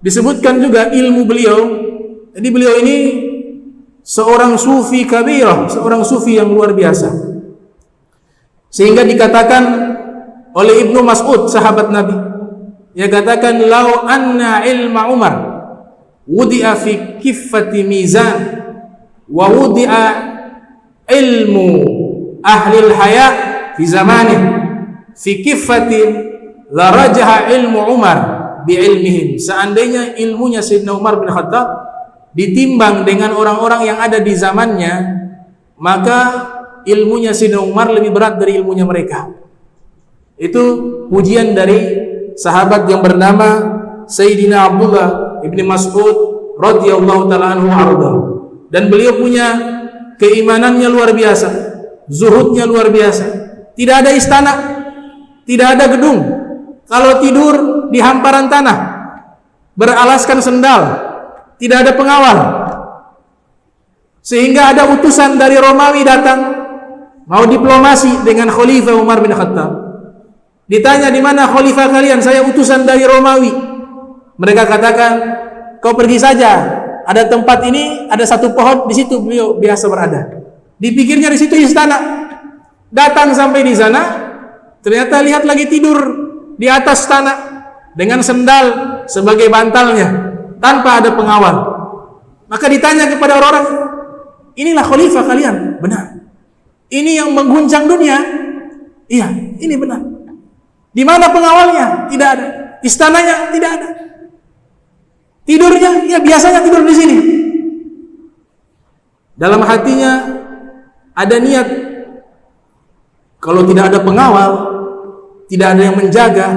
Disebutkan juga ilmu beliau. Jadi beliau ini seorang sufi kabirah, seorang sufi yang luar biasa. Sehingga dikatakan oleh Ibnu Mas'ud, sahabat Nabi, dia katakan, "Lau anna ilma Umar wudi'a fi kiffati mizan wa wudi'a ilmu ahli haya fi zamanih fi kiffatin la rajaha ilmu Umar bi ilmihim." Seandainya ilmunya Sayyidina Umar bin Khattab ditimbang dengan orang-orang yang ada di zamannya, maka ilmunya Sayyidina Umar lebih berat dari ilmunya mereka. Itu pujian dari sahabat yang bernama Sayyidina Abdullah ibni Mas'ud radhiyallahu ta'ala anhu arda. Dan beliau punya keimanannya luar biasa, zuhudnya luar biasa. Tidak ada istana, tidak ada gedung. Kalau tidur di hamparan tanah, beralaskan sendal, tidak ada pengawal. Sehingga ada utusan dari Romawi datang mau diplomasi dengan Khalifah Umar bin Khattab. Ditanya, "Di mana khalifah kalian?" "Saya utusan dari Romawi." Mereka katakan, "Kau pergi saja. Ada tempat ini, ada satu pohon, di situ beliau biasa berada." Dipikirnya di situ istana. Datang sampai di sana, ternyata lihat lagi tidur di atas tanah dengan sendal sebagai bantalnya, tanpa ada pengawal. Maka ditanya kepada orang-orang, "Inilah khalifah kalian?" "Benar." "Ini yang mengguncang dunia?" "Iya, ini benar." "Di mana pengawalnya?" "Tidak ada." "Istananya?" "Tidak ada." "Tidurnya?" "Ya, biasanya tidur di sini." Dalam hatinya ada niat, kalau tidak ada pengawal, tidak ada yang menjaga,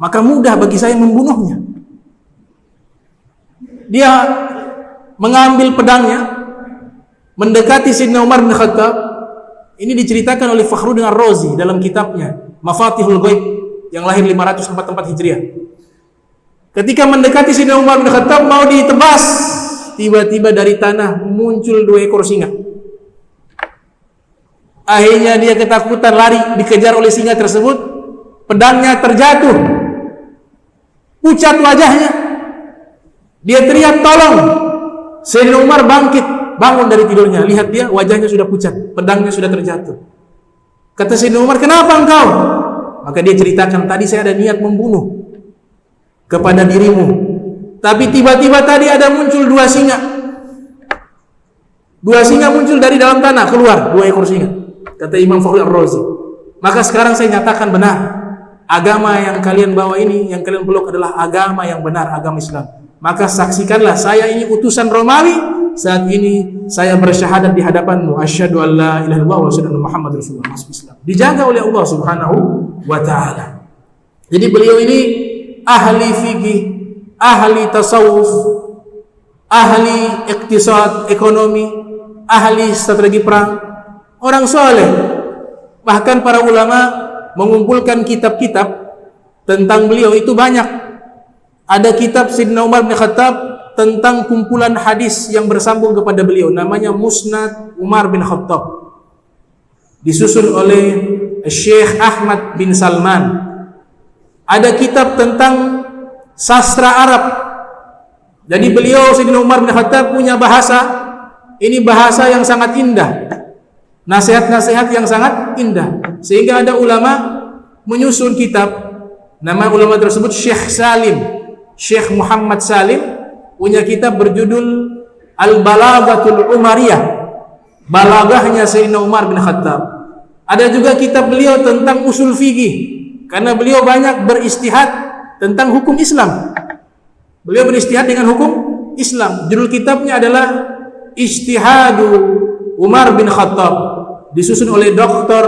maka mudah bagi saya membunuhnya. Dia mengambil pedangnya, mendekati Sayyidina Umar bin Khattab. Ini diceritakan oleh Fakhruddin Ar-Razi dalam kitabnya Mafatihul Ghaib yang lahir 544 Hijriah. Ketika mendekati Sayyidina Umar bin Khattab mau ditebas, tiba-tiba dari tanah muncul 2 ekor singa. Akhirnya dia ketakutan, lari, dikejar oleh singa tersebut. Pedangnya terjatuh, pucat wajahnya. Dia teriak, "Tolong!" Sayyidina Umar bangkit, bangun dari tidurnya. Lihat dia, wajahnya sudah pucat, pedangnya sudah terjatuh. Kata Sayyidina Umar, "Kenapa engkau?" Maka dia ceritakan, "Tadi saya ada niat membunuh kepada dirimu, tapi tiba-tiba tadi ada muncul 2 singa. 2 singa muncul dari dalam tanah, keluar 2 ekor singa." Kata Imam Fakhruddin Ar-Razi, "Maka sekarang saya nyatakan benar, agama yang kalian bawa ini, yang kalian peluk adalah agama yang benar, agama Islam. Maka saksikanlah, saya ini utusan Romawi, saat ini saya bersyahadat di hadapanmu, asyhadu an la ilaha illallah wa asyhadu anna Muhammad Rasulullah." Masuk Islam. Dijaga oleh Allah Subhanahu wa taala. Jadi beliau ini ahli fikih, ahli tasawuf, ahli iktisad, ekonomi, ahli strategi perang, orang soleh. Bahkan para ulama mengumpulkan kitab-kitab tentang beliau itu banyak. Ada kitab Sayyidina Umar bin Khattab tentang kumpulan hadis yang bersambung kepada beliau, namanya Musnad Umar bin Khattab. Disusun oleh Syekh Ahmad bin Salman. Ada kitab tentang sastra Arab. Jadi beliau Sayyidina Umar bin Khattab punya bahasa, ini bahasa yang sangat indah, nasihat-nasihat yang sangat indah, sehingga ada ulama menyusun kitab. Nama ulama tersebut Syekh Muhammad Salim, punya kitab berjudul Al-Balaghatul Umariyah, balagahnya Sayyidina Umar bin Khattab. Ada juga kitab beliau tentang usul fikih, karena beliau banyak beristihad tentang hukum Islam. Beliau beristihad dengan hukum Islam. Judul kitabnya adalah Ijtihadu Umar bin Khattab, disusun oleh Dr.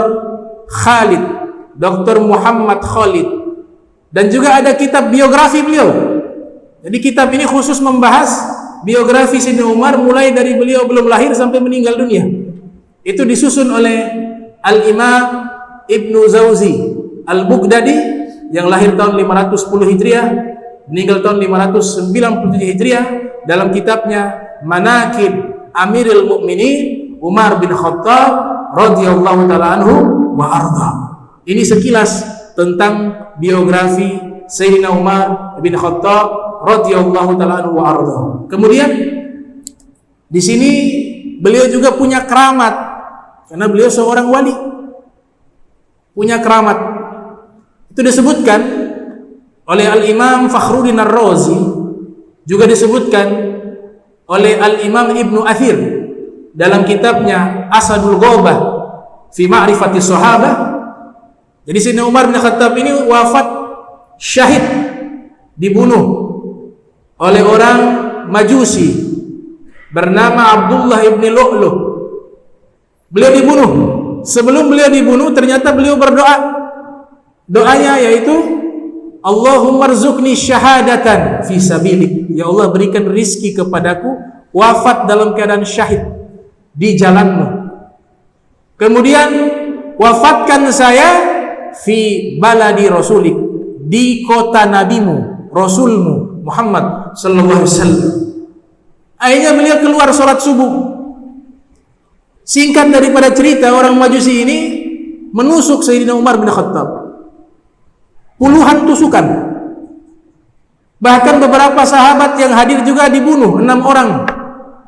Muhammad Khalid. Dan juga ada kitab biografi beliau. Jadi kitab ini khusus membahas biografi Sayyidina Umar mulai dari beliau belum lahir sampai meninggal dunia. Itu disusun oleh Al-Imam Ibnu Zawzi Al-Bughdadi yang lahir tahun 510 Hijriah, meninggal tahun 597 Hijriah, dalam kitabnya Manaqib Amirul Mukminin Umar bin Khattab radhiyallahu taala anhu wa arda. Ini sekilas tentang biografi Sayyidina Umar bin Khattab radhiyallahu taala anhu wa ardhahu. Kemudian di sini beliau juga punya keramat karena beliau seorang wali. Punya keramat. Itu disebutkan oleh Al-Imam Fakhruddin Ar-Razi, juga disebutkan oleh Al-Imam Ibnu Athir dalam kitabnya Asadul Ghabah fi Ma'rifati Sahabah. Jadi Sayyidina Umar bin Khattab ini wafat syahid, dibunuh oleh orang Majusi bernama Abdullah ibn Lu'luh. Beliau dibunuh. Sebelum beliau dibunuh ternyata beliau berdoa. Doanya yaitu Allahumma rzuqni syahadatan fi sabilik. Ya Allah, berikan rizki kepadaku wafat dalam keadaan syahid di jalanmu. Kemudian wafatkan saya fi baladi rasulik, di kota nabimu, rasulmu Muhammad sallallahu alaihi wasallam. Akhirnya beliau keluar sholat subuh. Singkat daripada cerita, orang Majusi ini menusuk Sayyidina Umar bin Khattab. Puluhan tusukan. Bahkan beberapa sahabat yang hadir juga dibunuh. 6 orang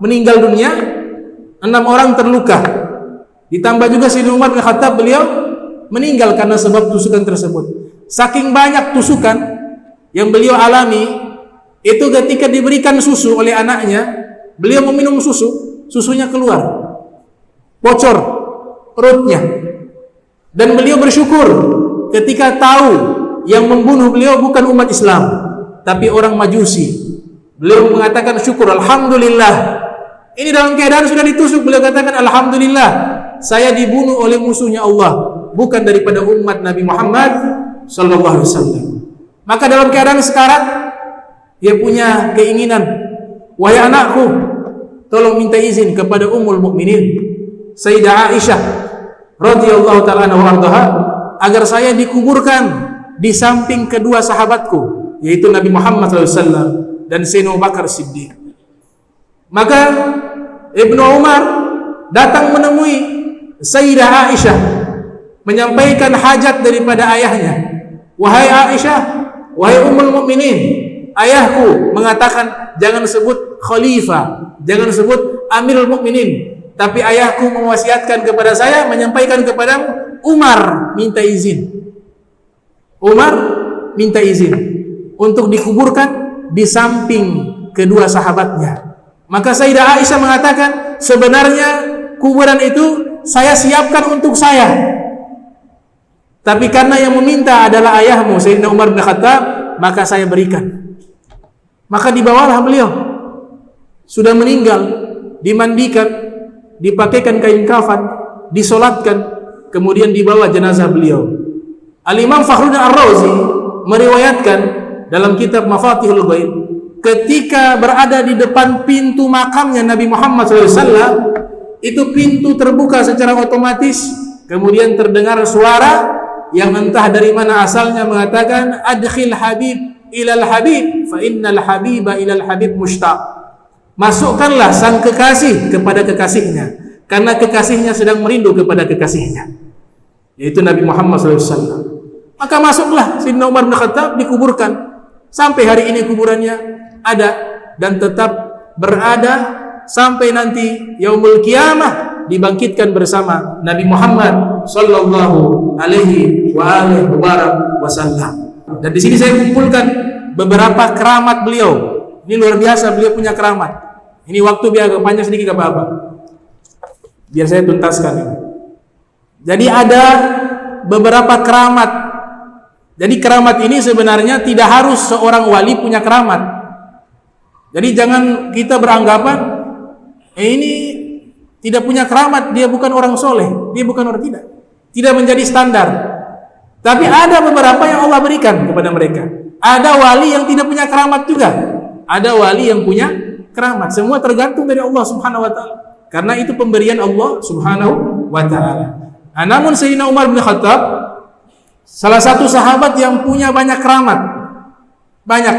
meninggal dunia, 6 orang terluka. Ditambah juga Sayyidina Umar bin Khattab, beliau meninggal karena sebab tusukan tersebut. Saking banyak tusukan yang beliau alami, itu ketika diberikan susu oleh anaknya, beliau meminum susu, susunya keluar, bocor perutnya. Dan beliau bersyukur ketika tahu yang membunuh beliau bukan umat Islam, tapi orang Majusi. Beliau mengatakan syukur, alhamdulillah. Ini dalam keadaan sudah ditusuk, beliau katakan alhamdulillah, saya dibunuh oleh musuhnya Allah, bukan daripada umat Nabi Muhammad sallallahu alaihi wasallam. Maka dalam keadaan sekarat, dia punya keinginan, wahai anakku, tolong minta izin kepada Ummul Mukminin Sayyidah Aisyah radhiyallahu taala anha agar saya dikuburkan di samping kedua sahabatku, yaitu Nabi Muhammad SAW dan Sayyidina Abu Bakar Siddiq. Maka Ibnu Umar datang menemui Sayyidah Aisyah, menyampaikan hajat daripada ayahnya. Wahai Aisyah, wahai Ummul Mukminin, ayahku mengatakan jangan sebut khalifah, jangan sebut Amirul Mukminin, tapi ayahku mewasiatkan kepada saya, menyampaikan kepadamu, Umar minta izin. Umar minta izin untuk dikuburkan di samping kedua sahabatnya. Maka Sayyidah Aisyah mengatakan, sebenarnya kuburan itu saya siapkan untuk saya, tapi karena yang meminta adalah ayahmu Sayyidina Umar bin Khattab, maka saya berikan. Maka dibawalah beliau, sudah meninggal, dimandikan, dipakaikan kain kafan, disolatkan, kemudian dibawa jenazah beliau. Al-Imam Fakhruddin Ar-Razi meriwayatkan dalam kitab Mafatihul Ghaib, ketika berada di depan pintu makamnya Nabi Muhammad SAW, itu pintu terbuka secara otomatis, kemudian terdengar suara yang entah dari mana asalnya mengatakan, adkhil habib ilal habib fa innal habiba ilal habib mushtaq. Masukkanlah sang kekasih kepada kekasihnya, karena kekasihnya sedang merindu kepada kekasihnya, yaitu Nabi Muhammad SAW. Maka masuklah Sayyidina Umar bin Khattab, dikuburkan. Sampai hari ini kuburannya ada dan tetap berada sampai nanti yaumul qiyamah, dibangkitkan bersama Nabi Muhammad sallallahu alaihi wasallam. Dan di sini saya kumpulkan beberapa keramat beliau. Ini luar biasa, beliau punya keramat. Ini waktu biar agak panjang sedikit, gak apa-apa, biar saya tuntaskan ini. Jadi ada beberapa keramat. Jadi keramat ini sebenarnya tidak harus seorang wali punya keramat. Jadi jangan kita beranggapan ini tidak punya keramat, dia bukan orang soleh, dia bukan orang, tidak menjadi standar. Tapi ada beberapa yang Allah berikan kepada mereka. Ada wali yang tidak punya keramat juga, ada wali yang punya keramat. Semua tergantung dari Allah Subhanahu wa taala, karena itu pemberian Allah Subhanahu wa taala. Namun Sayyidina Umar bin Khattab salah satu sahabat yang punya banyak keramat. Banyak.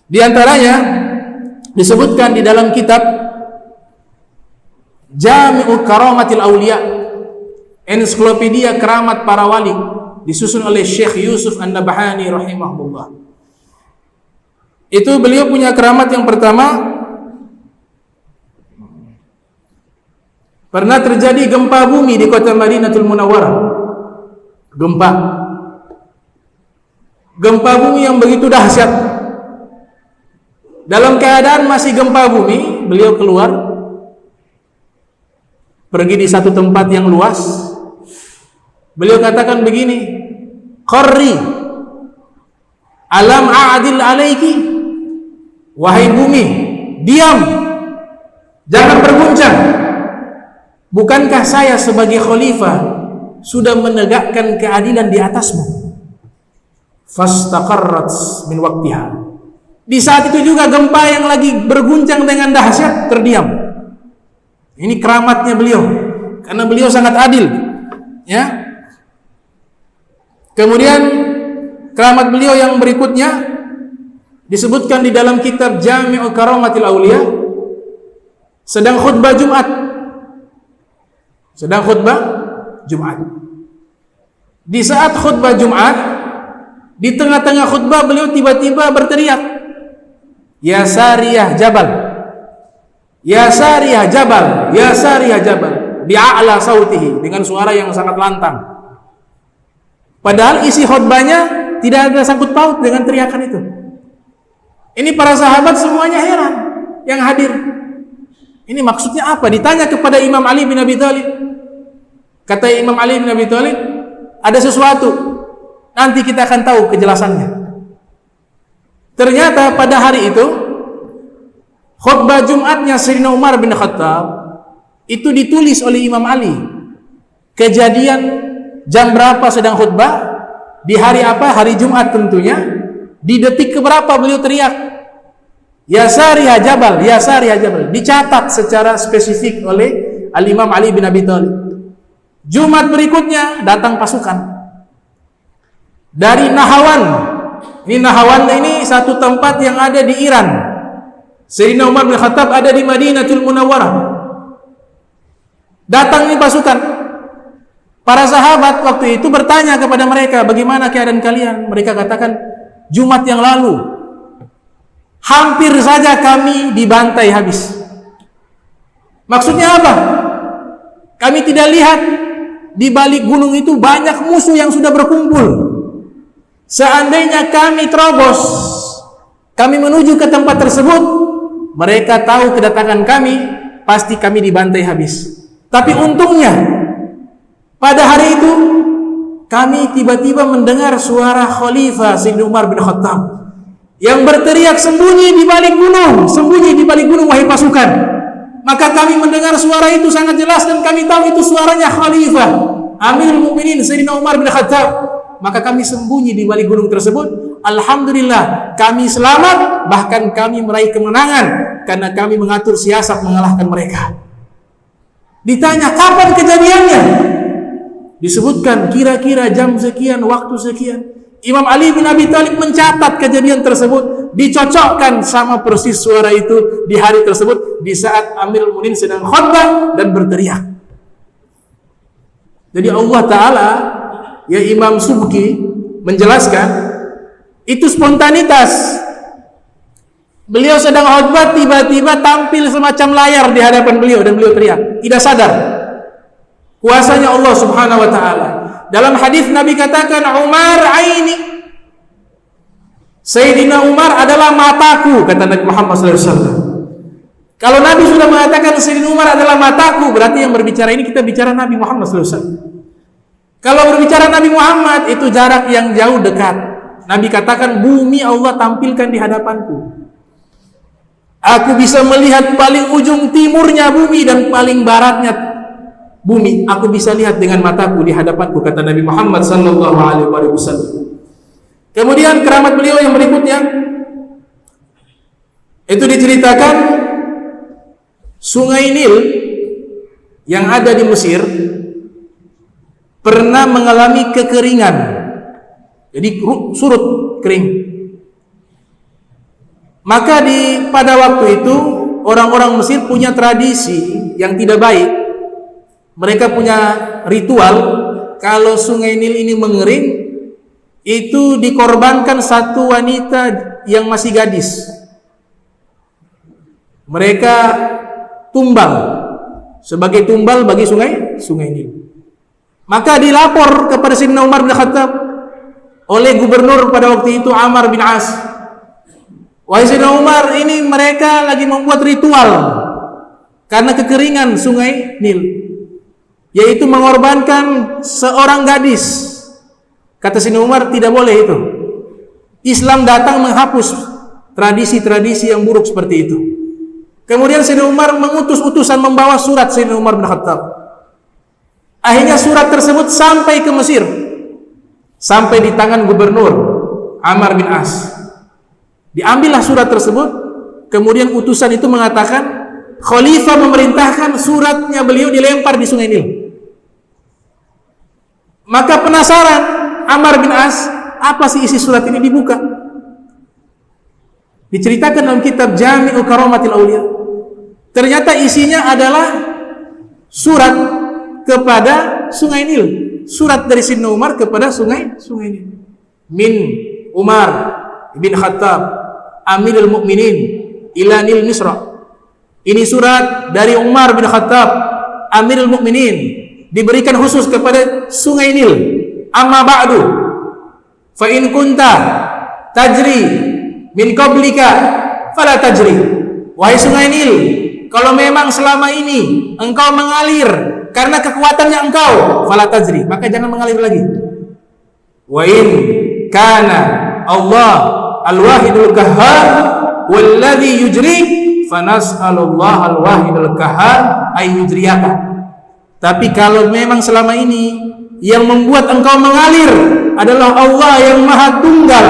Di antaranya disebutkan di dalam kitab Jami'u Karamatil Auliya, ensiklopedia keramat para wali, disusun oleh Syekh Yusuf An-Nabhani rahimahullah. Itu beliau punya keramat yang pertama, pernah terjadi gempa bumi di kota Madinatul Munawwarah. Gempa bumi yang begitu dahsyat. Dalam keadaan masih gempa bumi, beliau keluar, pergi di satu tempat yang luas. Beliau katakan begini, "Qarri, alam a'adil alaiki." Wahai bumi, diam, jangan berguncang. Bukankah saya sebagai khalifah sudah menegakkan keadilan di atasmu? Fastaqarrat min waqtiha. Di saat itu juga gempa yang lagi berguncang dengan dahsyat terdiam. Ini keramatnya beliau, karena beliau sangat adil, ya. Kemudian keramat beliau yang berikutnya disebutkan di dalam kitab Jami'u Karamatil Auliya, sedang khutbah Jumat. Di saat khutbah Jumat, di tengah-tengah khutbah beliau tiba-tiba berteriak, "Ya Sariyah Jabal, ya Sariyah Jabal, ya Sariyah Jabal," bi'a'la sautihi, dengan suara yang sangat lantang. Padahal isi khutbahnya tidak ada sangkut paut dengan teriakan itu. Ini para sahabat semuanya heran yang hadir. Ini maksudnya apa? Ditanya kepada Imam Ali bin Abi Thalib. Kata Imam Ali bin Abi Thalib, ada sesuatu, nanti kita akan tahu kejelasannya. Ternyata pada hari itu khutbah Jumatnya Sayyidina Umar bin Khattab itu ditulis oleh Imam Ali. Kejadian jam berapa sedang khutbah, di hari apa, hari Jumat tentunya. Di detik keberapa beliau teriak, "Ya Sariyah Jabal, ya Sariyah Jabal." Dicatat secara spesifik oleh Al-Imam Ali bin Abi Thalib. Jumat berikutnya datang pasukan dari Nahawan. Ini Nahawan ini satu tempat yang ada di Iran. Sayyidina Umar bin Khattab ada di Madinatul Munawwarah. Datang ini pasukan. Para sahabat waktu itu bertanya kepada mereka, "Bagaimana keadaan kalian?" Mereka katakan, "Jumat yang lalu hampir saja kami dibantai habis." Maksudnya apa? Kami tidak lihat di balik gunung itu banyak musuh yang sudah berkumpul. Seandainya kami terobos, kami menuju ke tempat tersebut, mereka tahu kedatangan kami, pasti kami dibantai habis. Tapi untungnya pada hari itu kami tiba-tiba mendengar suara Khalifah Sayyidina Umar bin Khattab yang berteriak, "Sembunyi di balik gunung, sembunyi di balik gunung wahai pasukan." Maka kami mendengar suara itu sangat jelas dan kami tahu itu suaranya Khalifah Amirul Mukminin Sayyidina Umar bin Khattab. Maka kami sembunyi di balik gunung tersebut. Alhamdulillah kami selamat, bahkan kami meraih kemenangan karena kami mengatur siasat mengalahkan mereka. Ditanya kapan kejadiannya, disebutkan kira-kira jam sekian, waktu sekian. Imam Ali bin Abi Thalib mencatat kejadian tersebut, dicocokkan sama persis suara itu di hari tersebut, di saat Amirul Mukminin sedang khutbah dan berteriak. Jadi Allah Ta'ala, ya, Imam Subki menjelaskan itu spontanitas. Beliau sedang khutbah, tiba-tiba tampil semacam layar di hadapan beliau dan beliau teriak, tidak sadar. Kuasanya Allah Subhanahu wa Ta'ala. Dalam hadis Nabi katakan, "Umar aini." Sayyidina Umar adalah mataku, kata Nabi Muhammad SAW. Kalau Nabi sudah mengatakan Sayyidina Umar adalah mataku, berarti yang berbicara ini kita bicara Nabi Muhammad SAW. Kalau berbicara Nabi Muhammad, itu jarak yang jauh dekat. Nabi katakan, "Bumi Allah tampilkan di hadapanku. Aku bisa melihat paling ujung timurnya bumi dan paling baratnya bumi. Aku bisa lihat dengan mataku di hadapanku," kata Nabi Muhammad SAW. Kemudian keramat beliau yang berikutnya itu diceritakan Sungai Nil yang ada di Mesir pernah mengalami kekeringan. Jadi surut, kering. Maka pada waktu itu orang-orang Mesir punya tradisi yang tidak baik. Mereka punya ritual, kalau Sungai Nil ini mengering, itu dikorbankan satu wanita yang masih gadis. Mereka tumbal sebagai tumbal bagi sungai Nil. Maka dilapor kepada Sayyidina Umar bin Khattab oleh gubernur pada waktu itu Amr bin As. Wahai Sayyidina Umar, ini mereka lagi membuat ritual karena kekeringan sungai Nil, yaitu mengorbankan seorang gadis. Kata Sayyidina Umar, tidak boleh itu. Islam datang menghapus tradisi-tradisi yang buruk seperti itu. Kemudian Sayyidina Umar mengutus utusan membawa surat Sayyidina Umar bin Khattab. Akhirnya surat tersebut sampai ke Mesir, sampai di tangan gubernur Amr bin As. Diambillah surat tersebut. Kemudian utusan itu mengatakan khalifah memerintahkan suratnya beliau dilempar di sungai Nil. Maka penasaran Amr bin As, apa sih isi surat ini? Dibuka. Diceritakan dalam kitab Jami'u Karamatil Auliya. Ternyata isinya adalah surat kepada sungai Nil. Surat dari Sayyidina Umar kepada sungai Nil. Min Umar bin Khattab Amirul Mukminin ila Nil Misra. Ini surat dari Umar bin Khattab Amirul Mukminin, diberikan khusus kepada sungai Nil. Amma ba'du, fa in kunta tajri min qablika fala tajri. Wahai sungai Nil, kalau memang selama ini engkau mengalir karena kekuatannya engkau, fala tajri, maka jangan mengalir lagi. Wa in kana Allah al-wahidul qahhar walladhi yujri fanas'alullah al-wahidul qahhar ay yujriyaka. Tapi kalau memang selama ini yang membuat engkau mengalir adalah Allah yang Maha Tunggal,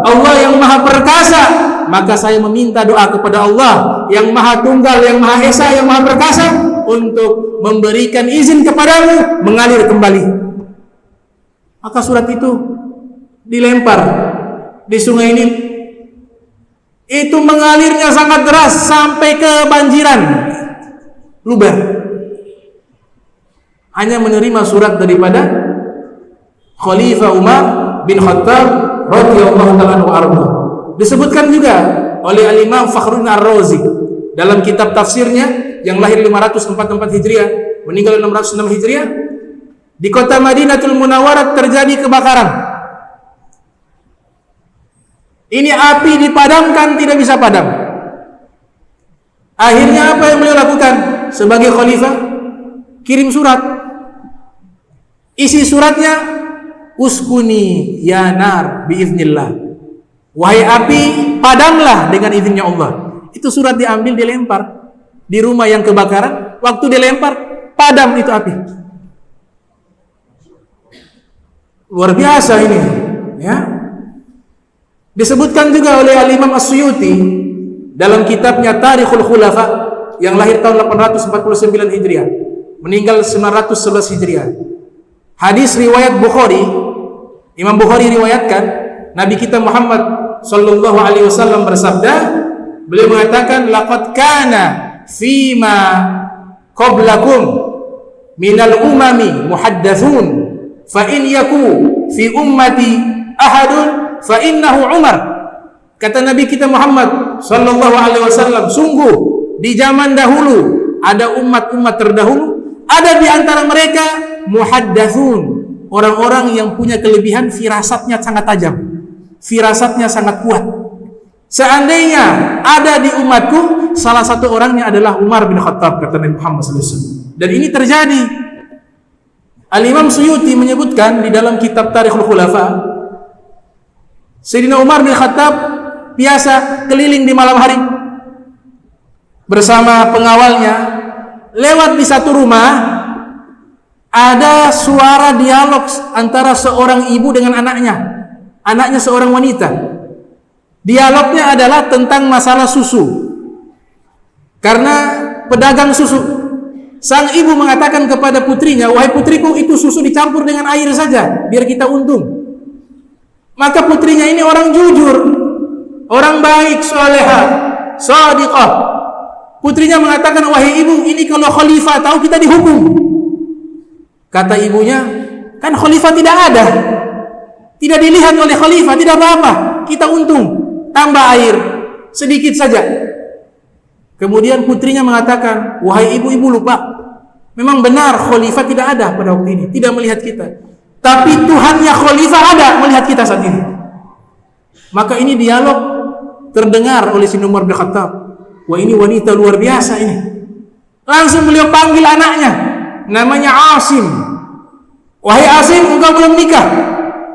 Allah yang Maha Perkasa, maka saya meminta doa kepada Allah yang Maha Tunggal, yang Maha Esa, yang Maha Perkasa untuk memberikan izin kepadamu mengalir kembali. Maka surat itu dilempar di sungai Nil. Itu mengalirnya sangat deras sampai ke banjiran Lubah. Hanya menerima surat daripada Khalifah Umar bin Khattab radhiyallahu ta'ala anhu. Disebutkan juga oleh Al-Imam Fakhruddin Ar-Razi dalam kitab tafsirnya, yang lahir 544 Hijriah, meninggal 606 Hijriah, di kota Madinatul Munawwarah terjadi kebakaran. Ini api dipadamkan tidak bisa padam. Akhirnya apa yang beliau lakukan sebagai khalifah? Kirim surat. Isi suratnya, uskuni ya nar biiznillah. Wahai api, padamlah dengan izinnya Allah. Itu surat diambil, dilempar di rumah yang kebakaran. Waktu dilempar, padam itu api. Luar biasa ini, ya. Disebutkan juga oleh Al-Imam As-Suyuti dalam kitabnya Tarikhul Khulafa, yang lahir tahun 849 Hijriah, meninggal 911 Hijriah. Hadis riwayat Bukhari, Imam Bukhari riwayatkan Nabi kita Muhammad sallallahu alaihi wasallam bersabda, beliau mengatakan, laqad kana fima qablakum minal umami muhaddatsun fa in yaku fi ummati ahadun fa innahu Umar. Kata Nabi kita Muhammad sallallahu alaihi wasallam, sungguh di zaman dahulu ada umat-umat terdahulu, ada di antara mereka muhaddatsun, orang-orang yang punya kelebihan, firasatnya sangat tajam, firasatnya sangat kuat. Seandainya ada di umatku, salah satu orangnya adalah Umar bin Khattab, kata Nabi Muhammad SAW. Dan ini terjadi. Al-Imam Suyuti menyebutkan di dalam kitab Tarikhul Khulafa, Sayyidina Umar bin Khattab biasa keliling di malam hari bersama pengawalnya. Lewat di satu rumah, ada suara dialog antara seorang ibu dengan anaknya seorang wanita. Dialognya adalah tentang masalah susu. Karena pedagang susu, sang ibu mengatakan kepada putrinya, wahai putriku, itu susu dicampur dengan air saja biar kita untung. Maka putrinya ini orang jujur, orang baik, salehah, shadiqah. Putrinya mengatakan, wahai ibu, ini kalau khalifah tahu kita dihukum. Kata ibunya, kan khalifah tidak ada, tidak dilihat oleh khalifah, tidak apa-apa, kita untung. tambah air sedikit saja. Kemudian putrinya mengatakan, wahai ibu-ibu, lupa, memang benar khalifah tidak ada pada waktu ini, tidak melihat kita, tapi Tuhannya khalifah ada melihat kita saat ini. Maka ini dialog terdengar oleh Sayyidina Umar bin Khattab. Wah, ini wanita luar biasa ini. Langsung beliau panggil anaknya, namanya Asim. Wahai Asim, engkau belum nikah.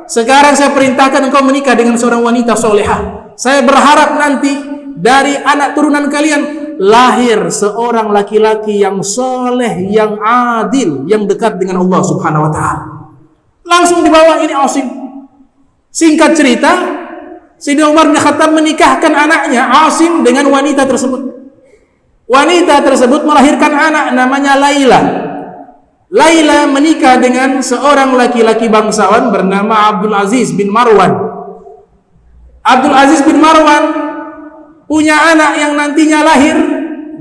Sekarang saya perintahkan engkau menikah dengan seorang wanita solehah. Saya berharap nanti dari anak turunan kalian lahir seorang laki-laki yang soleh, yang adil, yang dekat dengan Allah Subhanahu wa ta'ala. Langsung dibawa ini Asim. Singkat cerita, Sayyidina Umar bin Khattab menikahkan anaknya Asim dengan wanita tersebut. Wanita tersebut melahirkan anak namanya Laila. Laila menikah dengan seorang laki-laki bangsawan bernama Abdul Aziz bin Marwan. Abdul Aziz bin Marwan punya anak yang nantinya lahir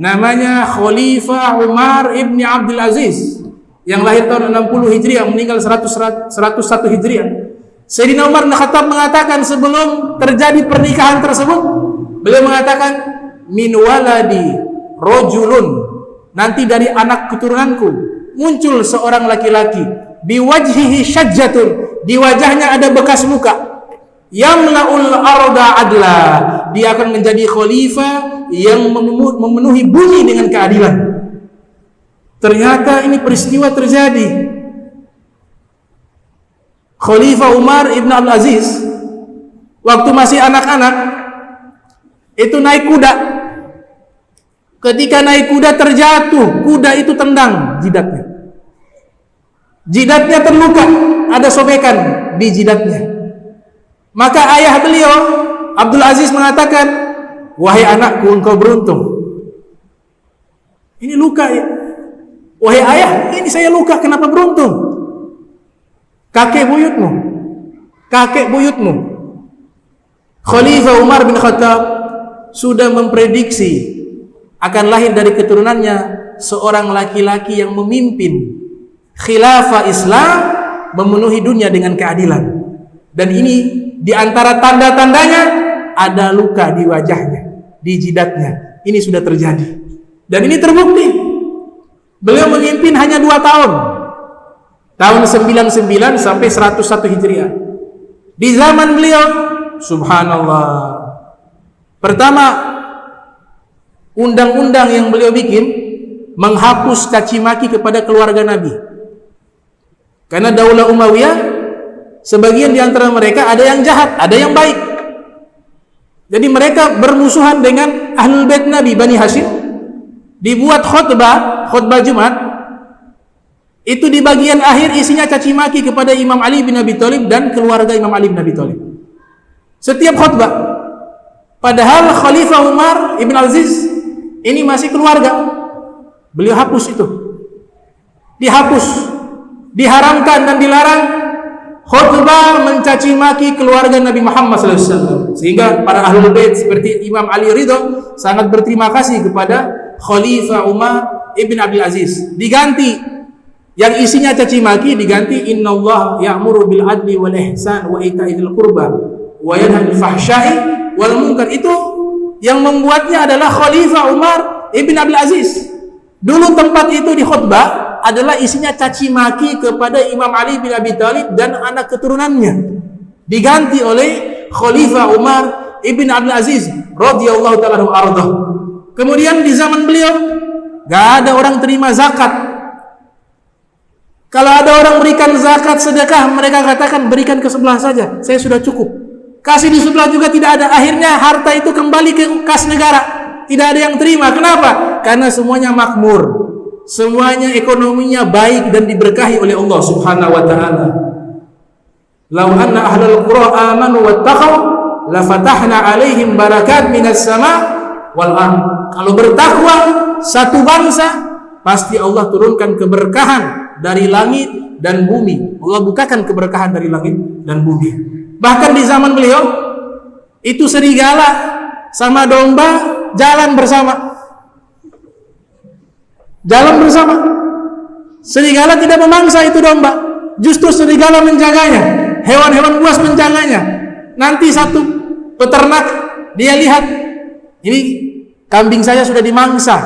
namanya Khalifah Umar ibni Abdul Aziz yang lahir tahun 60 Hijriah, meninggal 101 Hijriah. Sayyidina Umar bin Khattab mengatakan sebelum terjadi pernikahan tersebut, beliau mengatakan, min waladi rajulun, nanti dari anak keturunanku muncul seorang laki-laki, biwajhihi syajjatun, di wajahnya ada bekas luka, yamla'ul arda adla, dia akan menjadi khalifah yang memenuhi bumi dengan keadilan. Ternyata ini peristiwa terjadi. Khalifah Umar ibn Abdul Aziz waktu masih anak-anak itu naik kuda. Ketika naik kuda terjatuh, kuda itu tendang jidatnya. Jidatnya terluka, ada sobekan di jidatnya. Maka ayah beliau Abdul Aziz mengatakan, wahai anakku, engkau beruntung. Ini luka ya. Wahai ayah, ini saya luka, kenapa beruntung? Kakek buyutmu Khalifah Umar bin Khattab sudah memprediksi akan lahir dari keturunannya seorang laki-laki yang memimpin khilafah Islam, memenuhi dunia dengan keadilan. Dan ini di antara tanda-tandanya ada luka di wajahnya, di jidatnya. Ini sudah terjadi. Dan ini terbukti. Beliau memimpin hanya 2 tahun. Tahun 99 sampai 101 Hijriah. Di zaman beliau, subhanallah, pertama, undang-undang yang beliau bikin menghapus caci maki kepada keluarga Nabi. Karena Daulah Umayyah, sebagian di antara mereka ada yang jahat, ada yang baik. Jadi mereka bermusuhan dengan Ahlul Bait Nabi, Bani Hashim. Dibuat khutbah Jumat. Itu di bagian akhir isinya caci maki kepada Imam Ali bin Abi Thalib dan keluarga Imam Ali bin Abi Thalib. Setiap khutbah. Padahal Khalifah Umar ibn Aziz ini masih keluarga. Beliau hapus itu. Dihapus. Diharamkan dan dilarang khutbah mencaci maki keluarga Nabi Muhammad SAW. Sehingga para Ahlul Bait seperti Imam Ali Ridho sangat berterima kasih kepada Khalifah Umar ibn Abdul Aziz. Diganti yang isinya caci maki, diganti innallaha ya'muru bil adli wal ihsan wa ita'i dzil qurba wa yanha 'anil fahsya'i wal munkar. Itu yang membuatnya adalah Khalifah Umar ibn Abdul Aziz. Dulu tempat itu di khutbah adalah isinya caci maki kepada Imam Ali bin Abi Thalib dan anak keturunannya. Diganti oleh Khalifah Umar ibn Abdul Aziz radhiyallahu ta'ala anhu. Kemudian di zaman beliau gak ada orang terima zakat. Kalau ada orang berikan zakat, sedekah, mereka katakan berikan ke sebelah saja, saya sudah cukup. Kasih di sebelah juga tidak ada. Akhirnya harta itu kembali ke kas negara, tidak ada yang terima. Kenapa? Karena semuanya makmur, semuanya ekonominya baik dan diberkahi oleh Allah Subhanahu wa ta'ala. Lau anna ahlal qura amanu wattaqaw la fatahna alaihim barakat minas sama wal ardh. Kalau bertakwa satu bangsa, pasti Allah turunkan keberkahan dari langit dan bumi. Allah bukakan keberkahan dari langit dan bumi. Bahkan di zaman beliau itu serigala sama domba jalan bersama. Jalan bersama. Serigala tidak memangsa itu domba, justru serigala menjaganya. Hewan-hewan buas menjaganya. Nanti satu peternak dia lihat ini kambing saya sudah dimangsa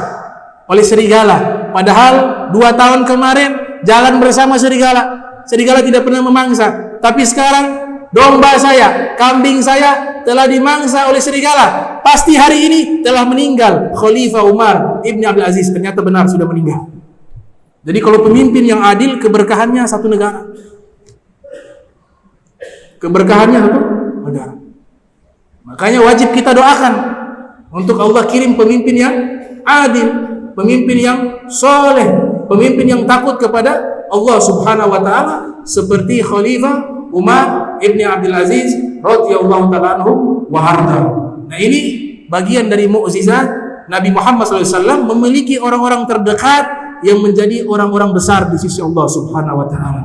oleh serigala. Padahal 2 tahun kemarin jalan bersama serigala. Serigala tidak pernah memangsa. Tapi sekarang domba saya, kambing saya telah dimangsa oleh serigala. Pasti hari ini telah meninggal Khalifah Umar Ibn Abdul Aziz. Ternyata benar sudah meninggal. Jadi kalau pemimpin yang adil, keberkahannya satu negara. Keberkahannya satu negara. Makanya wajib kita doakan untuk Allah kirim pemimpin yang adil, pemimpin yang soleh, pemimpin yang takut kepada Allah Subhanahu wa taala seperti Khalifah Umar Ibn Abdul Aziz radhiyallahu taala anhu wa arda. Nah, ini bagian dari mukjizat Nabi Muhammad SAW memiliki orang-orang terdekat yang menjadi orang-orang besar di sisi Allah Subhanahu wa taala.